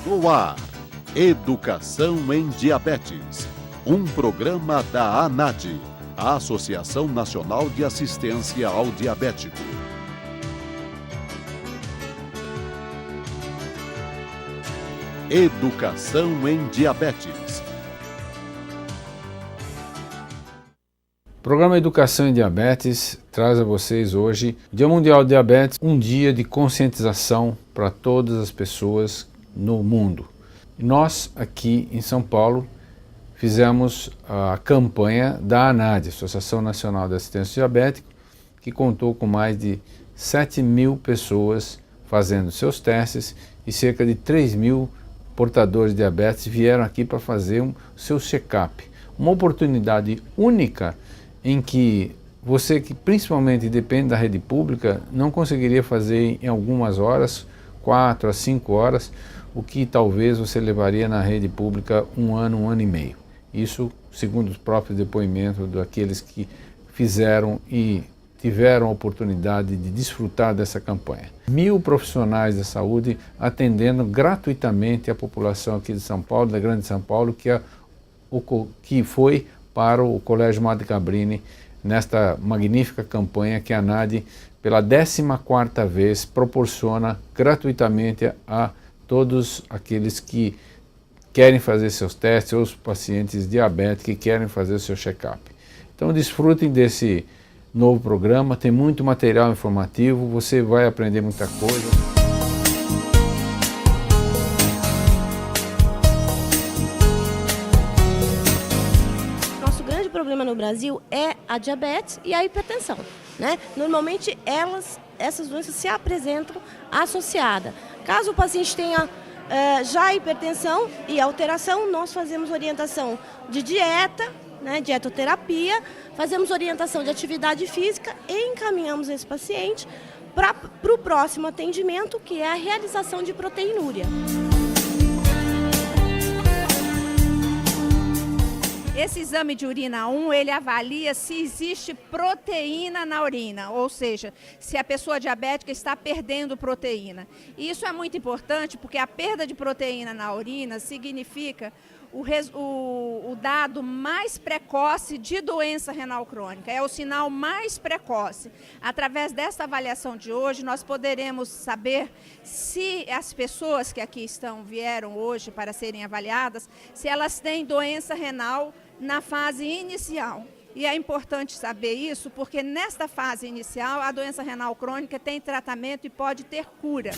No ar, Educação em Diabetes, um programa da ANADI, a Associação Nacional de Assistência ao Diabético. Educação em Diabetes. O programa Educação em Diabetes traz a vocês hoje o Dia Mundial de Diabetes, um dia de conscientização para todas as pessoas no mundo. Nós, aqui em São Paulo, fizemos a campanha da ANADI, Associação Nacional de Assistência ao Diabético, que contou com mais de 7.000 pessoas fazendo seus testes e cerca de 3.000 portadores de diabetes vieram aqui para fazer o seu check-up. Uma oportunidade única em que você que principalmente depende da rede pública não conseguiria fazer em algumas horas, 4 a 5 horas, o que talvez você levaria na rede pública um ano e meio. Isso segundo os próprios depoimentos daqueles que fizeram e tiveram a oportunidade de desfrutar dessa campanha. 1.000 profissionais da saúde atendendo gratuitamente a população aqui de São Paulo, da Grande São Paulo, que foi para o Colégio Madre Cabrini nesta magnífica campanha que a ANADI, pela 14ª vez, proporciona gratuitamente a todos aqueles que querem fazer seus testes, ou os pacientes diabéticos que querem fazer o seu check-up. Então desfrutem desse novo programa, tem muito material informativo, você vai aprender muita coisa. O problema no Brasil é a diabetes e a hipertensão, né? Normalmente essas doenças se apresentam associadas. Caso o paciente tenha já hipertensão e alteração, nós fazemos orientação de dieta, né, dietoterapia, fazemos orientação de atividade física e encaminhamos esse paciente para o próximo atendimento, que é a realização de proteinúria. Esse exame de urina 1, ele avalia se existe proteína na urina, ou seja, se a pessoa diabética está perdendo proteína. E isso é muito importante porque a perda de proteína na urina significa o dado mais precoce de doença renal crônica, é o sinal mais precoce. Através dessa avaliação de hoje, nós poderemos saber se as pessoas que aqui vieram hoje para serem avaliadas, se elas têm doença renal na fase inicial. E é importante saber isso porque nesta fase inicial a doença renal crônica tem tratamento e pode ter cura.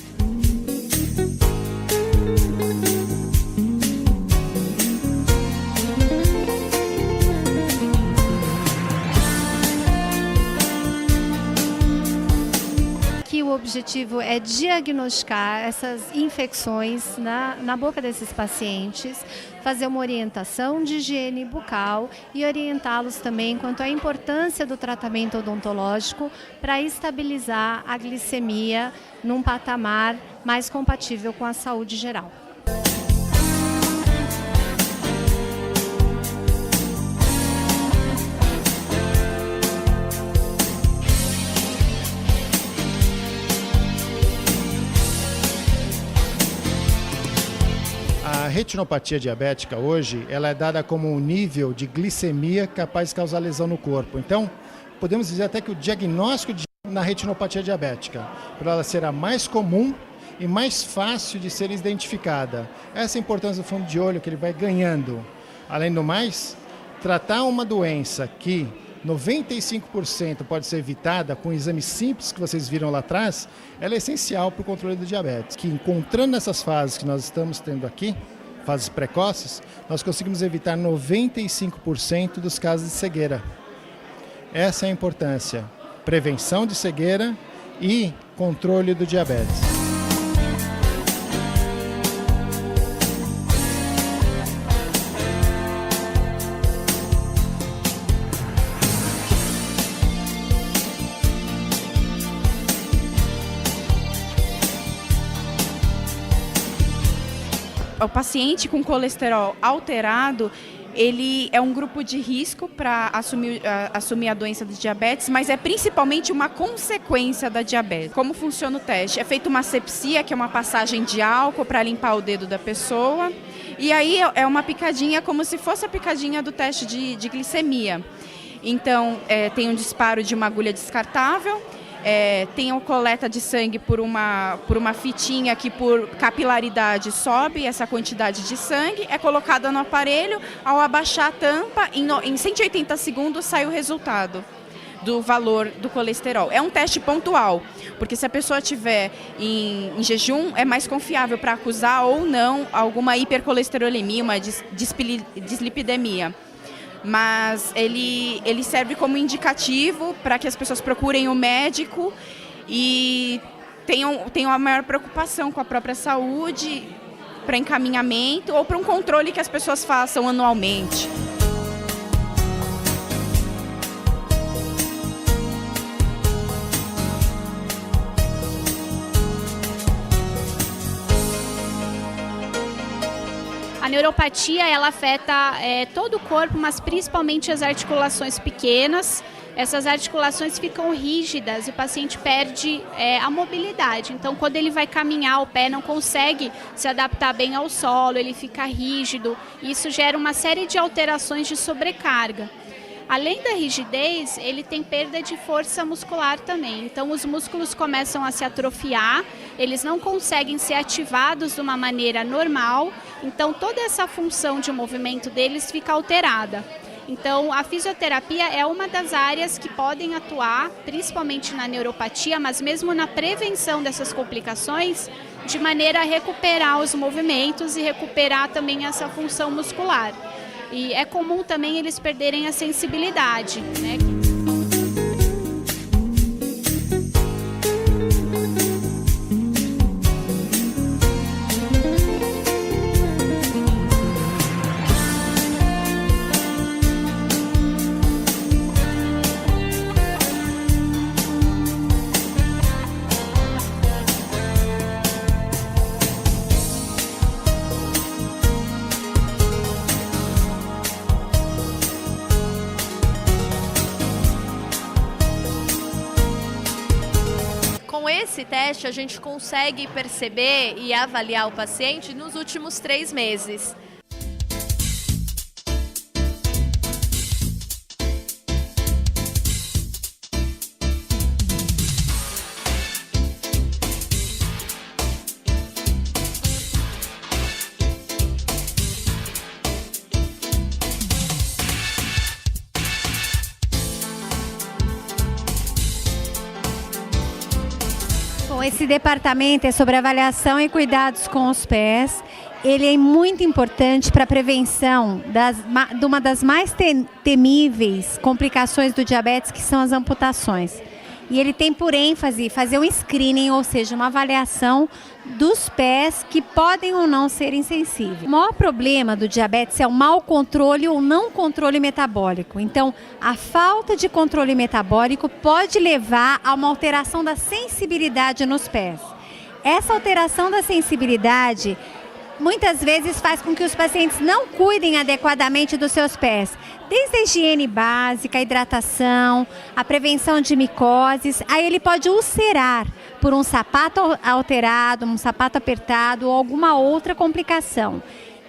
O objetivo é diagnosticar essas infecções na boca desses pacientes, fazer uma orientação de higiene bucal e orientá-los também quanto à importância do tratamento odontológico para estabilizar a glicemia num patamar mais compatível com a saúde geral. A retinopatia diabética hoje, ela é dada como um nível de glicemia capaz de causar lesão no corpo. Então, podemos dizer até que o diagnóstico na retinopatia diabética, por ela ser a mais comum e mais fácil de ser identificada. Essa é a importância do fundo de olho que ele vai ganhando. Além do mais, tratar uma doença que 95% pode ser evitada com exames simples que vocês viram lá atrás, ela é essencial para o controle do diabetes. Que encontrando essas fases que nós estamos tendo aqui, fases precoces, nós conseguimos evitar 95% dos casos de cegueira. Essa é a importância. Prevenção de cegueira e controle do diabetes. O paciente com colesterol alterado, ele é um grupo de risco para assumir a doença de diabetes, mas é principalmente uma consequência da diabetes. Como funciona o teste? É feita uma asepsia, que é uma passagem de álcool para limpar o dedo da pessoa, e aí é uma picadinha como se fosse a picadinha do teste de glicemia. Então, tem um disparo de uma agulha descartável, tem a coleta de sangue por uma fitinha que por capilaridade sobe essa quantidade de sangue, é colocada no aparelho, ao abaixar a tampa, em 180 segundos sai o resultado do valor do colesterol. É um teste pontual, porque se a pessoa estiver em jejum, é mais confiável para acusar ou não alguma hipercolesterolemia, uma dislipidemia. Mas ele serve como indicativo para que as pessoas procurem o médico e tenham a maior preocupação com a própria saúde, para encaminhamento ou para um controle que as pessoas façam anualmente. A neuropatia, ela afeta todo o corpo, mas principalmente as articulações pequenas. Essas articulações ficam rígidas e o paciente perde a mobilidade. Então, quando ele vai caminhar, o pé não consegue se adaptar bem ao solo, ele fica rígido. Isso gera uma série de alterações de sobrecarga. Além da rigidez, ele tem perda de força muscular também. Então, os músculos começam a se atrofiar, eles não conseguem ser ativados de uma maneira normal. Então, toda essa função de movimento deles fica alterada. Então, a fisioterapia é uma das áreas que podem atuar, principalmente na neuropatia, mas mesmo na prevenção dessas complicações, de maneira a recuperar os movimentos e recuperar também essa função muscular. E é comum também eles perderem a sensibilidade, né? Com esse teste, a gente consegue perceber e avaliar o paciente nos últimos 3 meses. Esse departamento é sobre avaliação e cuidados com os pés. Ele é muito importante para a prevenção de uma das mais temíveis complicações do diabetes, que são as amputações. E ele tem por ênfase fazer um screening, ou seja, uma avaliação dos pés que podem ou não ser insensíveis. O maior problema do diabetes é o mau controle ou não controle metabólico. Então, a falta de controle metabólico pode levar a uma alteração da sensibilidade nos pés. Essa alteração da sensibilidade muitas vezes faz com que os pacientes não cuidem adequadamente dos seus pés, desde a higiene básica, a hidratação, a prevenção de micoses. Aí ele pode ulcerar por um sapato alterado, um sapato apertado ou alguma outra complicação.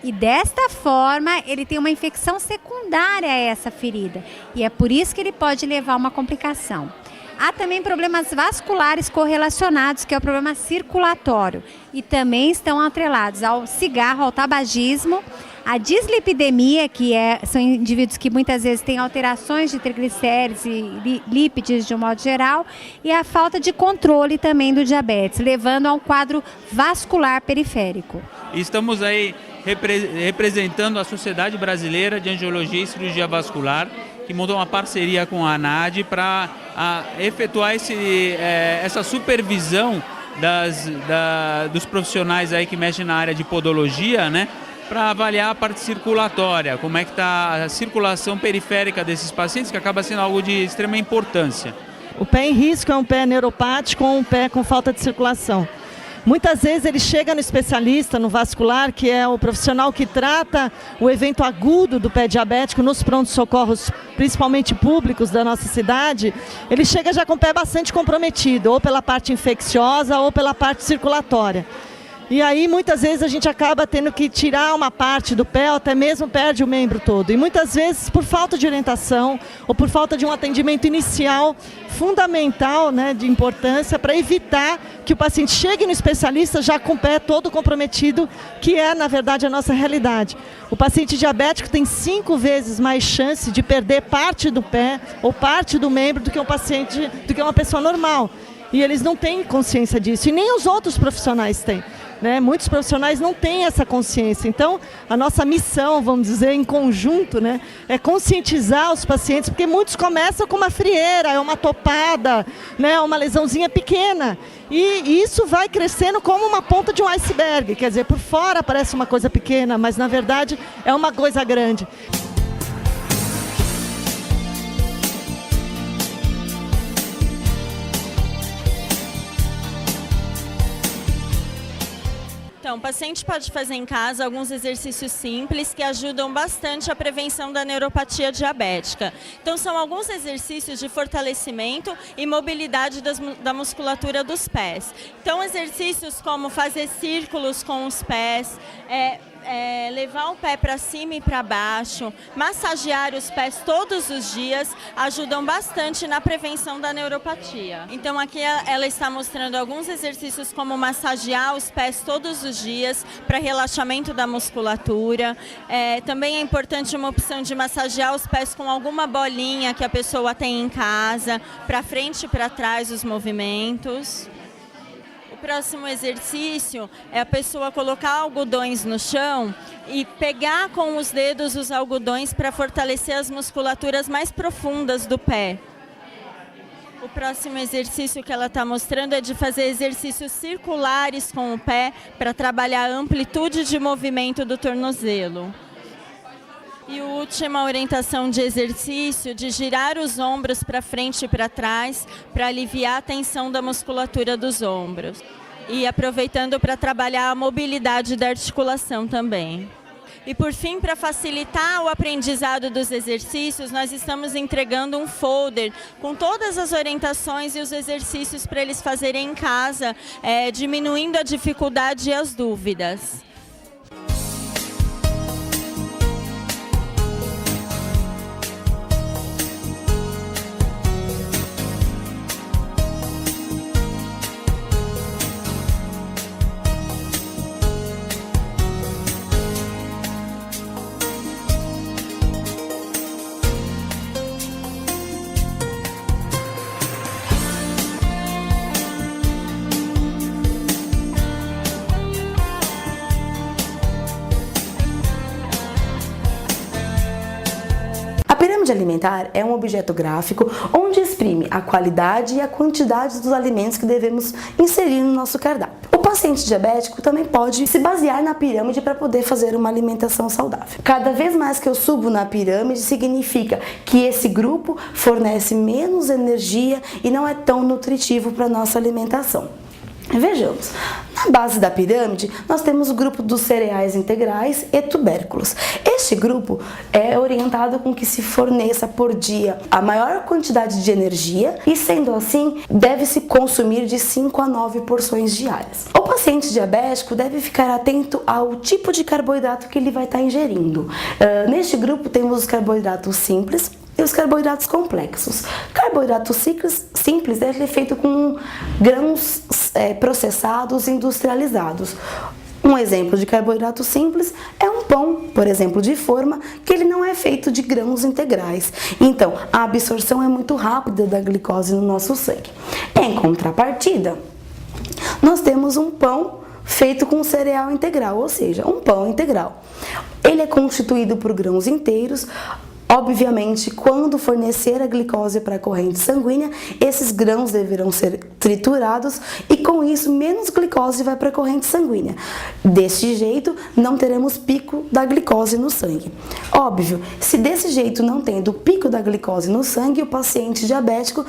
E desta forma ele tem uma infecção secundária a essa ferida. E é por isso que ele pode levar a uma complicação. Há também problemas vasculares correlacionados, que é o problema circulatório, e também estão atrelados ao cigarro, ao tabagismo, a dislipidemia, que são indivíduos que muitas vezes têm alterações de triglicéridos e lípides de um modo geral, e a falta de controle também do diabetes, levando a um quadro vascular periférico. Estamos aí representando a Sociedade Brasileira de Angiologia e Cirurgia Vascular, que montou uma parceria com a ANAD para efetuar essa supervisão dos profissionais aí que mexem na área de podologia, né, para avaliar a parte circulatória, como é que está a circulação periférica desses pacientes, que acaba sendo algo de extrema importância. O pé em risco é um pé neuropático ou um pé com falta de circulação. Muitas vezes ele chega no especialista, no vascular, que é o profissional que trata o evento agudo do pé diabético nos prontos-socorros, principalmente públicos da nossa cidade, ele chega já com o pé bastante comprometido, ou pela parte infecciosa ou pela parte circulatória. E aí, muitas vezes, a gente acaba tendo que tirar uma parte do pé, ou até mesmo perde o membro todo. E muitas vezes, por falta de orientação, ou por falta de um atendimento inicial fundamental, né, de importância, para evitar que o paciente chegue no especialista já com o pé todo comprometido, que é, na verdade, a nossa realidade. O paciente diabético tem 5 vezes mais chance de perder parte do pé ou parte do membro do que uma pessoa normal. E eles não têm consciência disso, e nem os outros profissionais têm. Né? Muitos profissionais não têm essa consciência. Então, a nossa missão, vamos dizer, em conjunto, né, é conscientizar os pacientes, porque muitos começam com uma frieira, é uma topada, né, uma lesãozinha pequena. E isso vai crescendo como uma ponta de um iceberg. Quer dizer, por fora parece uma coisa pequena, mas na verdade é uma coisa grande. Então, o paciente pode fazer em casa alguns exercícios simples que ajudam bastante a prevenção da neuropatia diabética. Então, são alguns exercícios de fortalecimento e mobilidade da musculatura dos pés. Então, exercícios como fazer círculos com os pés, levar o pé para cima e para baixo, massagear os pés todos os dias, ajudam bastante na prevenção da neuropatia. Então aqui ela está mostrando alguns exercícios como massagear os pés todos os dias para relaxamento da musculatura. Também é importante uma opção de massagear os pés com alguma bolinha que a pessoa tem em casa, para frente e para trás os movimentos. O próximo exercício é a pessoa colocar algodões no chão e pegar com os dedos os algodões para fortalecer as musculaturas mais profundas do pé. O próximo exercício que ela está mostrando é de fazer exercícios circulares com o pé para trabalhar a amplitude de movimento do tornozelo. E a última orientação de exercício, de girar os ombros para frente e para trás, para aliviar a tensão da musculatura dos ombros. E aproveitando para trabalhar a mobilidade da articulação também. E por fim, para facilitar o aprendizado dos exercícios, nós estamos entregando um folder com todas as orientações e os exercícios para eles fazerem em casa, diminuindo a dificuldade e as dúvidas. A pirâmide alimentar é um objeto gráfico onde exprime a qualidade e a quantidade dos alimentos que devemos inserir no nosso cardápio. O paciente diabético também pode se basear na pirâmide para poder fazer uma alimentação saudável. Cada vez mais que eu subo na pirâmide, significa que esse grupo fornece menos energia e não é tão nutritivo para a nossa alimentação. Vejamos, na base da pirâmide nós temos o grupo dos cereais integrais e tubérculos. Este grupo é orientado com que se forneça por dia a maior quantidade de energia e, sendo assim, deve-se consumir de 5 a 9 porções diárias. O paciente diabético deve ficar atento ao tipo de carboidrato que ele vai estar ingerindo. Neste grupo temos os carboidratos simples e os carboidratos complexos. Carboidrato simples é feito com grãos processados e industrializados. Um exemplo de carboidrato simples é um pão, por exemplo, de forma, que ele não é feito de grãos integrais. Então, a absorção é muito rápida da glicose no nosso sangue. Em contrapartida, nós temos um pão feito com cereal integral, ou seja, um pão integral. Ele é constituído por grãos inteiros. Obviamente, quando fornecer a glicose para a corrente sanguínea, esses grãos deverão ser triturados e, com isso, menos glicose vai para a corrente sanguínea. Deste jeito, não teremos pico da glicose no sangue. Óbvio, se desse jeito não tendo pico da glicose no sangue, o paciente diabético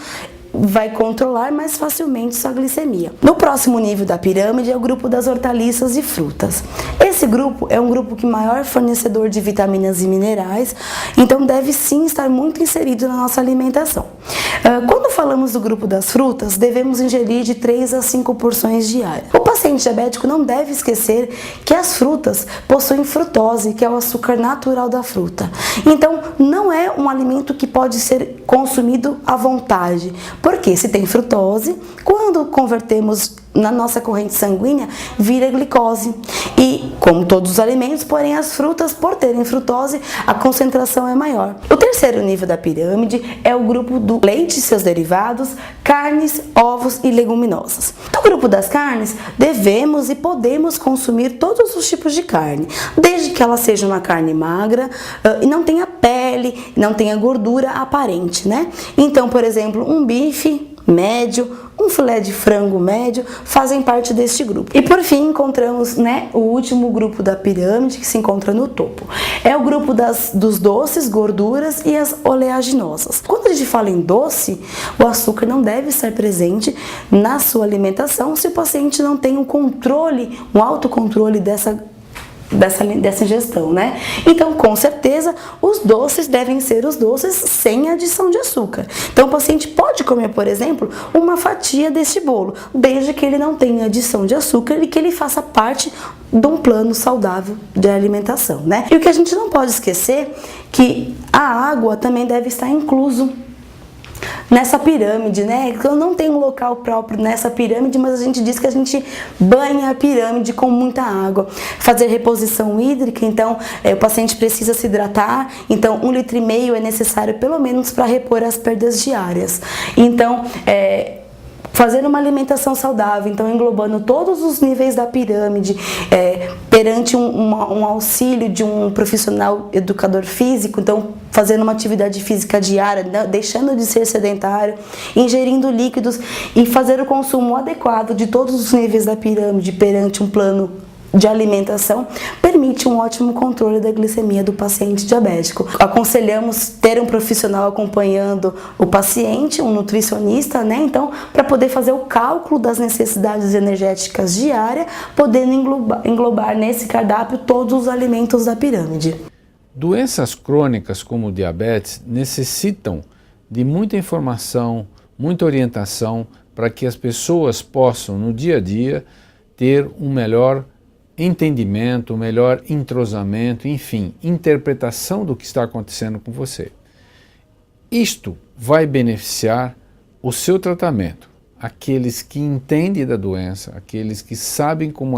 vai controlar mais facilmente sua glicemia. No próximo nível da pirâmide é o grupo das hortaliças e frutas. Esse grupo é um grupo que maior fornecedor de vitaminas e minerais, então deve sim estar muito inserido na nossa alimentação. Quando falamos do grupo das frutas, devemos ingerir de 3 a 5 porções diárias. O paciente diabético não deve esquecer que as frutas possuem frutose, que é o açúcar natural da fruta. Então, não é um alimento que pode ser consumido à vontade, porque se tem frutose, quando convertemos na nossa corrente sanguínea, vira glicose. E, como todos os alimentos, porém as frutas, por terem frutose, a concentração é maior. O terceiro nível da pirâmide é o grupo do leite e seus derivados, carnes, ovos e leguminosas. No grupo das carnes, devemos e podemos consumir todos os tipos de carne, desde que ela seja uma carne magra e não tenha pele, não tenha gordura aparente, né? Então, por exemplo, um bife médio, um filé de frango médio fazem parte deste grupo. E por fim encontramos, o último grupo da pirâmide que se encontra no topo. É o grupo dos doces, gorduras e as oleaginosas. Quando a gente fala em doce, o açúcar não deve estar presente na sua alimentação se o paciente não tem um autocontrole dessa ingestão, né? Então, com certeza, os doces devem ser os doces sem adição de açúcar. Então, o paciente pode comer, por exemplo, uma fatia deste bolo, desde que ele não tenha adição de açúcar e que ele faça parte de um plano saudável de alimentação, né? E o que a gente não pode esquecer que a água também deve estar incluso nessa pirâmide, né? Eu não tenho um local próprio nessa pirâmide, mas a gente diz que a gente banha a pirâmide com muita água. Fazer reposição hídrica, então o paciente precisa se hidratar, então 1,5 litro é necessário pelo menos para repor as perdas diárias. Então, fazer uma alimentação saudável, então englobando todos os níveis da pirâmide, perante um auxílio de um profissional educador físico, então fazendo uma atividade física diária, deixando de ser sedentário, ingerindo líquidos e fazer o consumo adequado de todos os níveis da pirâmide perante um plano de alimentação, permite um ótimo controle da glicemia do paciente diabético. Aconselhamos ter um profissional acompanhando o paciente, um nutricionista, né? Então, para poder fazer o cálculo das necessidades energéticas diárias, podendo englobar nesse cardápio todos os alimentos da pirâmide. Doenças crônicas como o diabetes necessitam de muita informação, muita orientação para que as pessoas possam, no dia a dia, ter um melhor entendimento, um melhor entrosamento, enfim, interpretação do que está acontecendo com você. Isto vai beneficiar o seu tratamento. Aqueles que entendem da doença, aqueles que sabem como ela